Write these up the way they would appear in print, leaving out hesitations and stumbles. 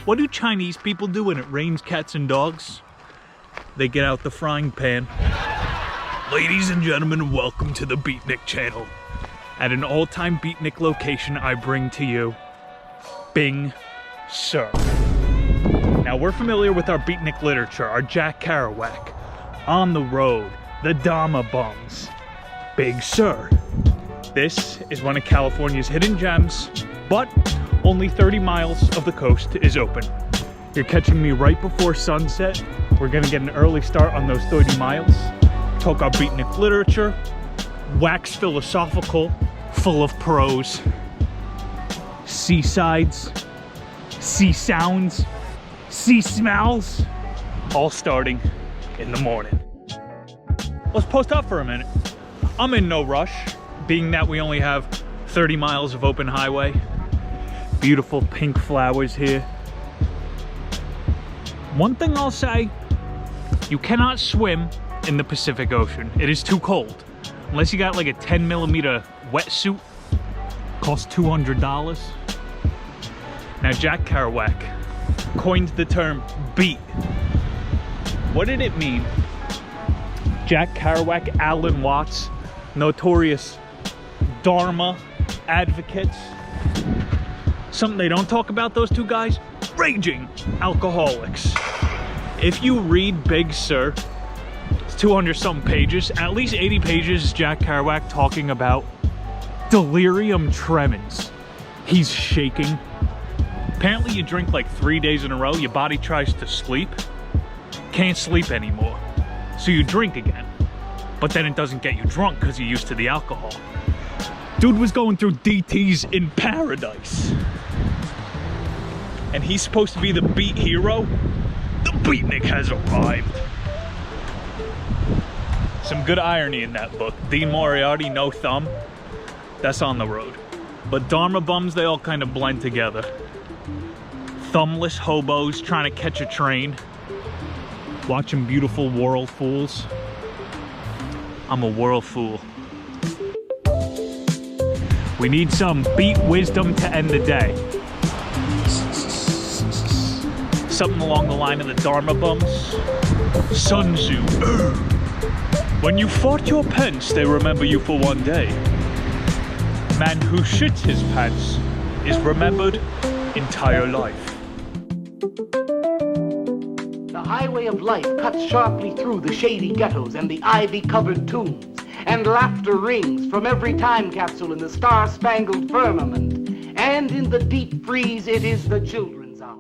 What do Chinese people do when it rains cats and dogs? They get out the frying pan. Ladies and gentlemen, welcome to the Beatnik channel. At an all-time Beatnik location, I bring to you Big Sur. Now, we're familiar with our Beatnik literature, our Jack Kerouac, On the Road, the Dharma Bums, Big Sur. This is one of California's hidden gems, but only 30 miles of the coast is open. You're catching me right before sunset. We're gonna get an early start on those 30 miles, talk our Beatnik literature, wax philosophical, full of prose, seasides, sea sounds, sea smells, all starting in the morning. Let's post up for a minute. I'm in no rush, being that we only have 30 miles of open highway. Beautiful pink flowers here. One thing I'll say, you cannot swim in the Pacific Ocean. It is too cold. Unless you got like a 10mm wetsuit, costs $200. Now, Jack Kerouac coined the term beat. What did it mean? Jack Kerouac, Alan Watts, notorious Dharma advocates. Something they don't talk about, those two guys, raging alcoholics. If you read Big Sur, it's 200-something pages, at least 80 pages is Jack Kerouac talking about delirium tremens. He's shaking. Apparently you drink like 3 days in a row, your body tries to sleep, can't sleep anymore. So you drink again, but then it doesn't get you drunk because you're used to the alcohol. Dude was going through DTs in paradise. And he's supposed to be the beat hero. The Beatnik has arrived. Some good irony in that book. Dean Moriarty, no thumb. That's On the Road. But Dharma Bums, they all kind of blend together. Thumbless hobos trying to catch a train. Watching beautiful world fools. I'm a world fool. We need some beat wisdom to end the day. Something along the line of the Dharma Bums. Sun Tzu. When you fought your pants, they remember you for one day. Man who shits his pants is remembered entire life. The highway of life cuts sharply through the shady ghettos and the ivy-covered tombs, and laughter rings from every time capsule in the star-spangled firmament, and in the deep freeze it is the children's hour.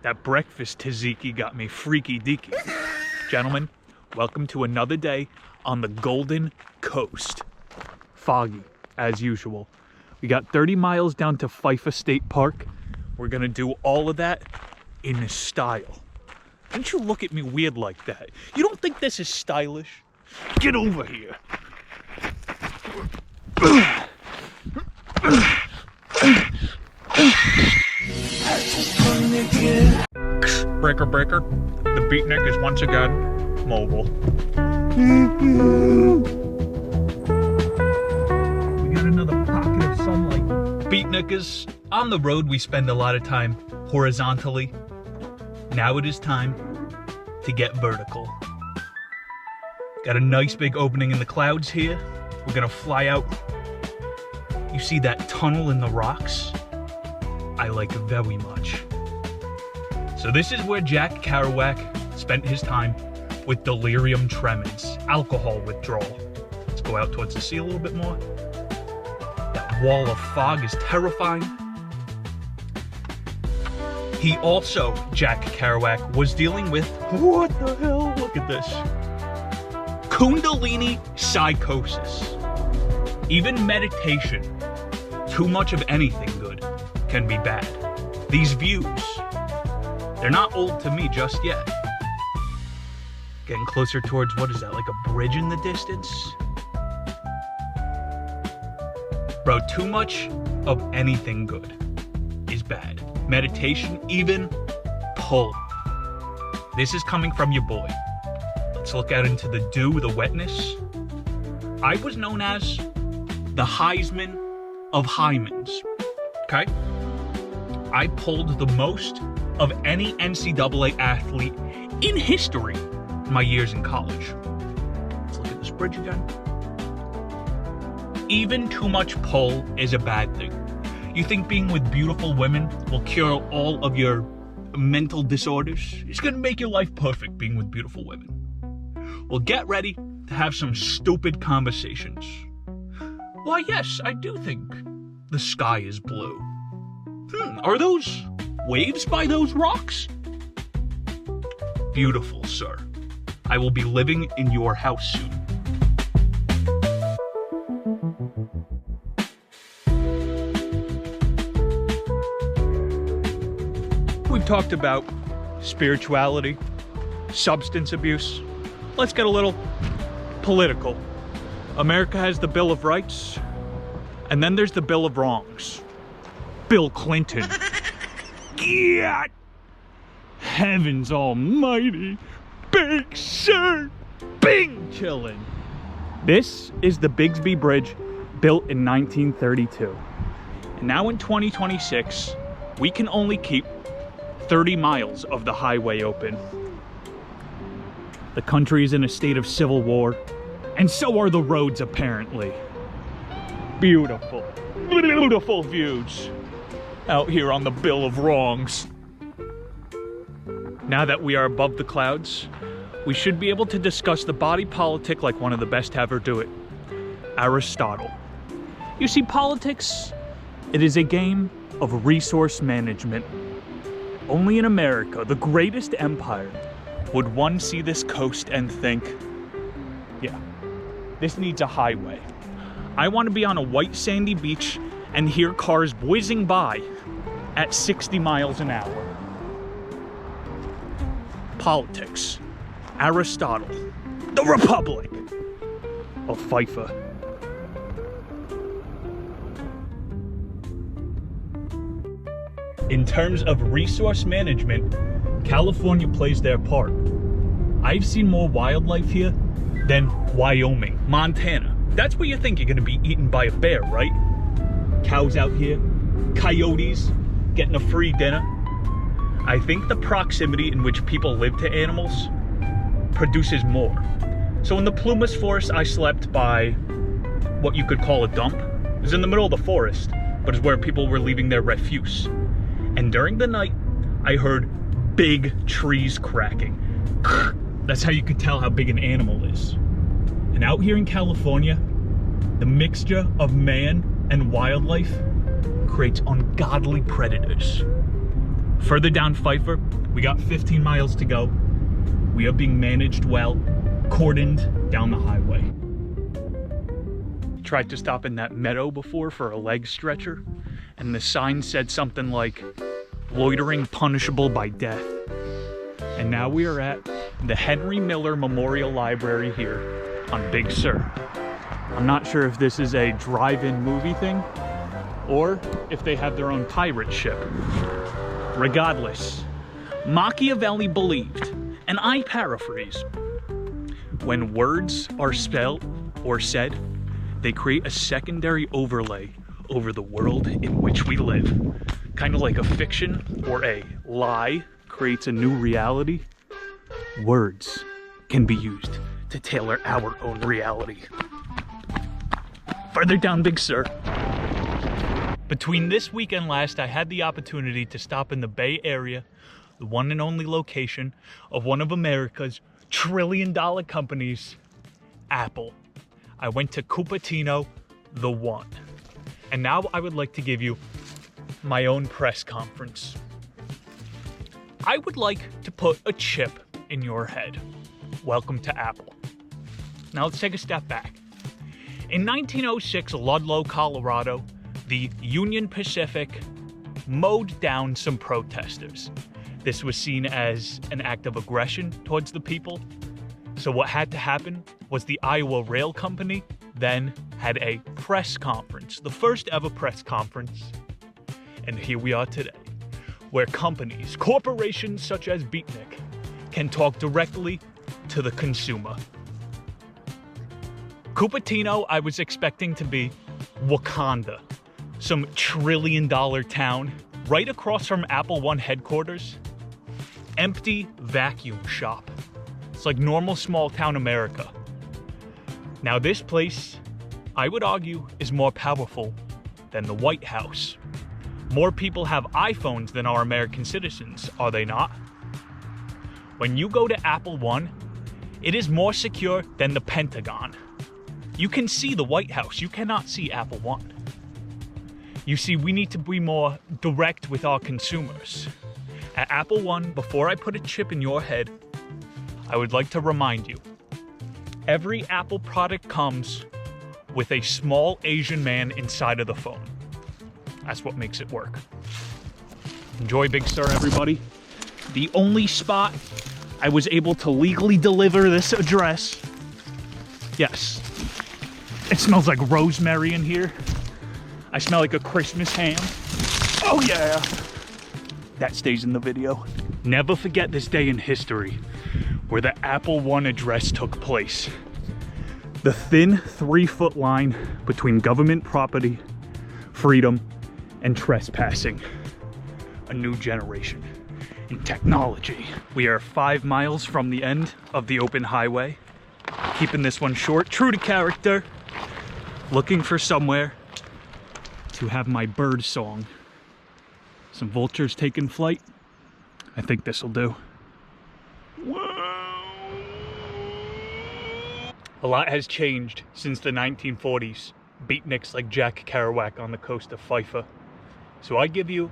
That breakfast tzatziki got me freaky deaky. Gentlemen, welcome to another day on the Golden Coast. Foggy, as usual. We got 30 miles down to Fife State Park. We're gonna do all of that in style. Don't you look at me weird like that. You don't think this is stylish? Get over here. Breaker, breaker. The Beatnik is once again mobile. We got another pocket of sunlight. Beatnickers, on the road we spend a lot of time horizontally. Now it is time to get vertical. Got a nice big opening in the clouds here. We're gonna fly out. You see that tunnel in the rocks? I like it very much. So this is where Jack Kerouac spent his time with delirium tremens, alcohol withdrawal. Let's go out towards the sea a little bit more. That wall of fog is terrifying. He also, Jack Kerouac, was dealing with, what the hell, look at this, Kundalini psychosis. Even meditation, too much of anything good, can be bad. These views, they're not old to me just yet. Getting closer towards, what is that, like a bridge in the distance? Bro, too much of anything good is bad. Meditation, even pull. This is coming from your boy. Let's look out into the dew, the wetness. I was known as the Heisman of Hymens, okay? I pulled the most of any NCAA athlete in history in my years in college. Let's look at this bridge again. Even too much pull is a bad thing. You think being with beautiful women will cure all of your mental disorders? It's gonna make your life perfect being with beautiful women. Well, get ready to have some stupid conversations. Why, yes, I do think the sky is blue. Are those waves by those rocks? Beautiful, sir. I will be living in your house soon. We've talked about spirituality, substance abuse. Let's get a little political. America has the Bill of Rights, and then there's the Bill of Wrongs. Bill Clinton. Yeah. Heavens almighty. Big Sur. Bing chillin'. This is the Bigsby Bridge, built in 1932. And now in 2026, we can only keep 30 miles of the highway open. The country is in a state of civil war, and so are the roads apparently. Beautiful, beautiful views out here on the Bill of Wrongs. Now that we are above the clouds, we should be able to discuss the body politic like one of the best to ever do it, Aristotle. You see, politics, it is a game of resource management. Only in America, the greatest empire, would one see this coast and think, yeah, this needs a highway. I want to be on a white sandy beach and hear cars whizzing by at 60 miles an hour. Politics. Aristotle. The Republic of Pfeiffer. In terms of resource management, California plays their part. I've seen more wildlife here than Wyoming, Montana. That's where you think you're gonna be eaten by a bear, right? Cows out here, coyotes, getting a free dinner. I think the proximity in which people live to animals produces more. So in the Plumas Forest, I slept by what you could call a dump. It was in the middle of the forest, but it's where people were leaving their refuse. And during the night, I heard big trees cracking. That's how you could tell how big an animal is. And out here in California, the mixture of man and wildlife creates ungodly predators. Further down Pfeiffer, we got 15 miles to go. We are being managed well, cordoned down the highway. Tried to stop in that meadow before for a leg stretcher, and the sign said something like, loitering punishable by death. And now we are at the Henry Miller Memorial Library here on Big Sur. I'm not sure if this is a drive-in movie thing or if they have their own pirate ship. Regardless, Machiavelli believed, and I paraphrase, when words are spelled or said, they create a secondary overlay over the world in which we live. Kind of like a fiction or a lie creates a new reality. Words can be used to tailor our own reality. Further down Big Sur. Between this week and last, I had the opportunity to stop in the Bay Area, the one and only location of one of America's trillion-dollar companies, Apple. I went to Cupertino, the one. And now I would like to give you my own press conference. I would like to put a chip in your head. Welcome to Apple. Now let's take a step back. In 1906, Ludlow, Colorado, the Union Pacific mowed down some protesters. This was seen as an act of aggression towards the people. So what had to happen was the Iowa Rail Company then had a press conference, the first ever press conference. And here we are today, where companies, corporations such as Beatnik, can talk directly to the consumer. Cupertino, I was expecting to be Wakanda, some trillion-dollar town right across from Apple One headquarters, empty vacuum shop. It's like normal small town America. Now this place, I would argue, is more powerful than the White House. More people have iPhones than are American citizens, are they not? When you go to Apple One, it is more secure than the Pentagon. You can see the White House, you cannot see Apple One. You see, we need to be more direct with our consumers. At Apple One, before I put a chip in your head, I would like to remind you, every Apple product comes with a small Asian man inside of the phone. That's what makes it work. Enjoy Big Sur, everybody. The only spot I was able to legally deliver this address. Yes, it smells like rosemary in here. I smell like a Christmas ham. Oh yeah! That stays in the video. Never forget this day in history where the Apple One address took place. The thin 3-foot line between government property, freedom, and trespassing. A new generation in technology. We are 5 miles from the end of the open highway. Keeping this one short, true to character. Looking for somewhere to have my bird song. Some vultures taking flight. I think this'll do. A lot has changed since the 1940s. Beatniks like Jack Kerouac on the coast of Fife. So I give you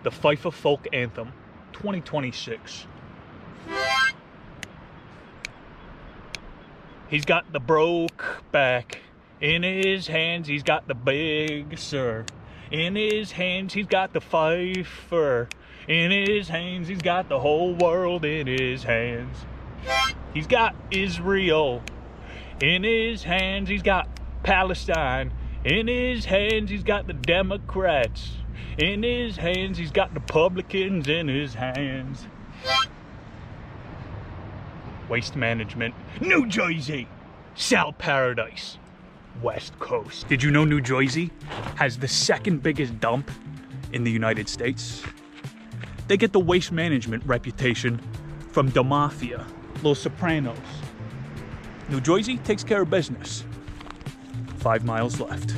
the Fife Folk Anthem 2026. He's got the broke back. In his hands, he's got the Big Sur. In his hands, he's got the fifer. In his hands, he's got the whole world in his hands. He's got Israel. In his hands, he's got Palestine. In his hands, he's got the Democrats. In his hands, he's got the Republicans in his hands. Waste management. New Jersey. Sal Paradise. West Coast. Did you know New Jersey has the second biggest dump in the United States? They get the waste management reputation from the Mafia, Los Sopranos. New Jersey takes care of business. 5 miles left.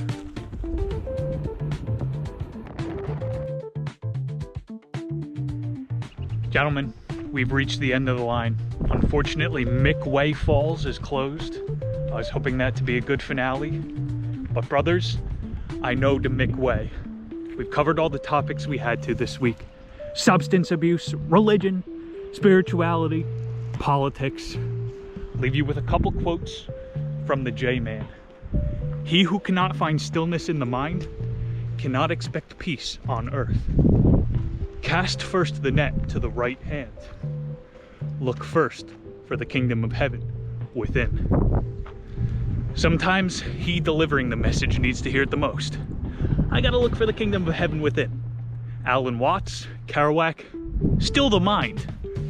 Gentlemen, we've reached the end of the line. Unfortunately, Mickway Falls is closed. I was hoping that to be a good finale. But brothers, I know the Mickway. We've covered all the topics we had to this week. Substance abuse, religion, spirituality, politics. Leave you with a couple quotes from the J-Man. He who cannot find stillness in the mind cannot expect peace on earth. Cast first the net to the right hand. Look first for the kingdom of heaven within. Sometimes he delivering the message needs to hear it the most. I gotta look for the kingdom of heaven within. Alan Watts, Kerouac, still the mind.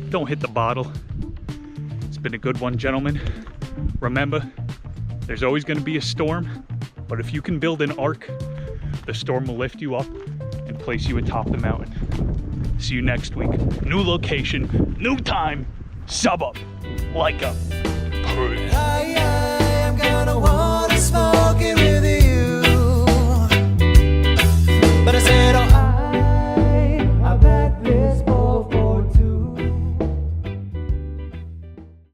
Don't hit the bottle. It's been a good one, gentlemen. Remember, there's always gonna be a storm, but if you can build an ark, the storm will lift you up and place you atop the mountain. See you next week. New location, new time, sub up, like up. I am gonna want